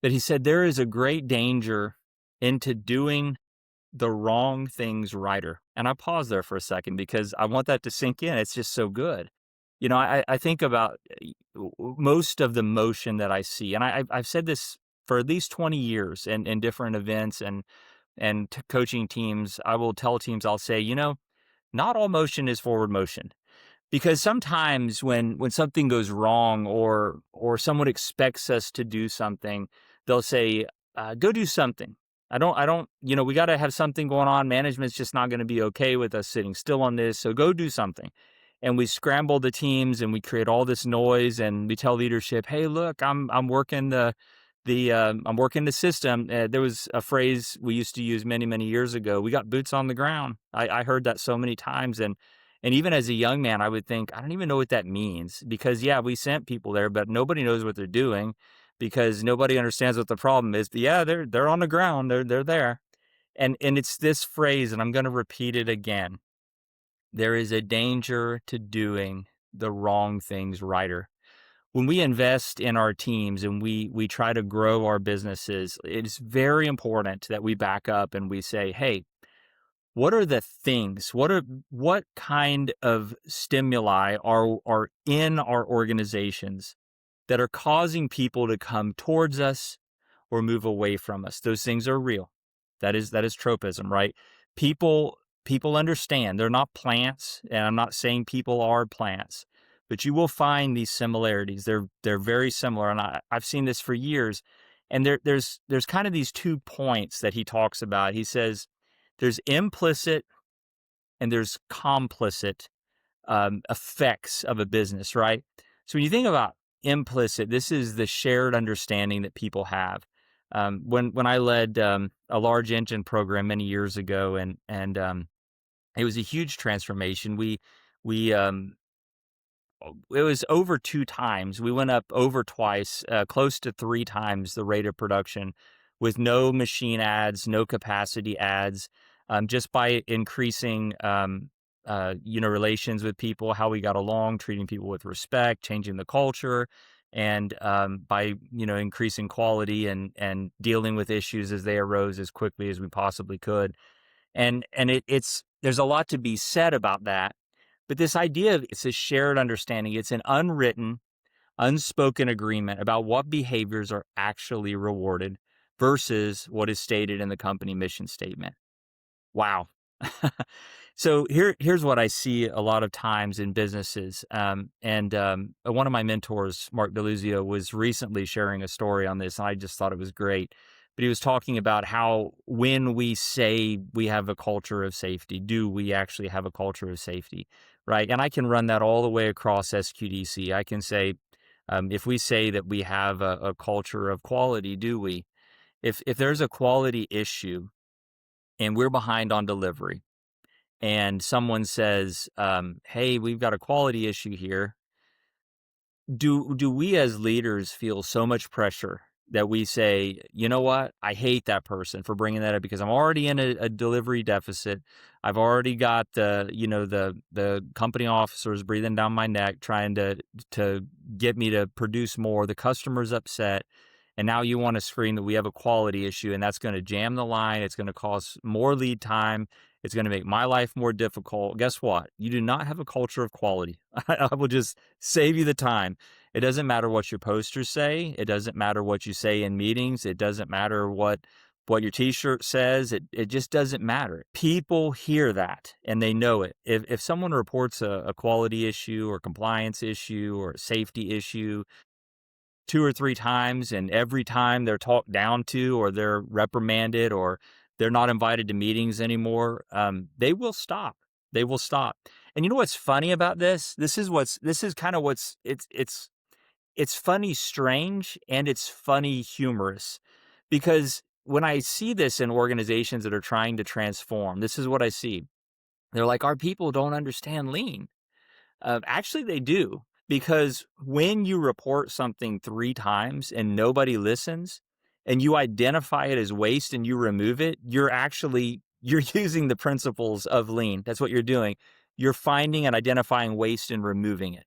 But he said, there is a great danger into doing the wrong things righter. And I paused there for a second because I want that to sink in. It's just so good. I think about most of the motion that I see, and I've said this for at least 20 years in different events and coaching teams. I will tell teams, I'll say, not all motion is forward motion. Because sometimes when something goes wrong or someone expects us to do something, they'll say, "Go do something." I don't. We got to have something going on. Management's just not going to be okay with us sitting still on this. So go do something. And we scramble the teams and we create all this noise and we tell leadership, "Hey, look, I'm working I'm working the system." There was a phrase we used to use many years ago. We got boots on the ground. I heard that so many times, and even as a young man, I would think, I don't even know what that means because, yeah, we sent people there, but nobody knows what they're doing because nobody understands what the problem is. But yeah, they're on the ground. They're there. And it's this phrase, and I'm going to repeat it again. There is a danger to doing the wrong things righter. When we invest in our teams and we try to grow our businesses, it's very important that we back up and we say, hey, what are the things? What kind of stimuli are in our organizations that are causing people to come towards us or move away from us? Those things are real. That is tropism, right? People understand they're not plants, and I'm not saying people are plants, but you will find these similarities. They're very similar, and I've seen this for years. And there's kind of these 2 points that he talks about. He says there's implicit and there's complicit effects of a business, right? So when you think about implicit, this is the shared understanding that people have. When I led a large engine program many years ago, and it was a huge transformation. We it was over 2 times. We went up over twice, close to 3 times the rate of production with no machine ads, no capacity ads, just by increasing, relations with people, how we got along, treating people with respect, changing the culture, and by, increasing quality and dealing with issues as they arose as quickly as we possibly could. And there's a lot to be said about that. But this idea of it's a shared understanding, it's an unwritten, unspoken agreement about what behaviors are actually rewarded versus what is stated in the company mission statement. Wow. So here's what I see a lot of times in businesses. And one of my mentors, Mark Deluzio, was recently sharing a story on this, and I just thought it was great. But he was talking about how when we say we have a culture of safety, do we actually have a culture of safety, right? And I can run that all the way across SQDC. I can say, if we say that we have a culture of quality, do we? If there's a quality issue and we're behind on delivery, and someone says, "Hey, we've got a quality issue here," do we as leaders feel so much pressure that we say, "You know what? I hate that person for bringing that up because I'm already in a delivery deficit. I've already got the company officers breathing down my neck trying to get me to produce more. The customer's upset." And now you want to scream that we have a quality issue, and that's going to jam the line. It's going to cause more lead time. It's going to make my life more difficult. Guess what? You do not have a culture of quality. I will just save you the time. It doesn't matter what your posters say. It doesn't matter what you say in meetings. It doesn't matter what your t-shirt says. It just doesn't matter. People hear that and they know it. If someone reports a quality issue or compliance issue or a safety issue 2 or 3 times, and every time they're talked down to or they're reprimanded or they're not invited to meetings anymore, they will stop. They will stop. And you know what's funny about this? This is kind of what's it's funny, strange, and it's funny, humorous, because when I see this in organizations that are trying to transform, this is what I see. They're like, our people don't understand lean. Actually, they do, because when you report something 3 times and nobody listens, and you identify it as waste and you remove it, you're using the principles of lean. That's what you're doing. You're finding and identifying waste and removing it.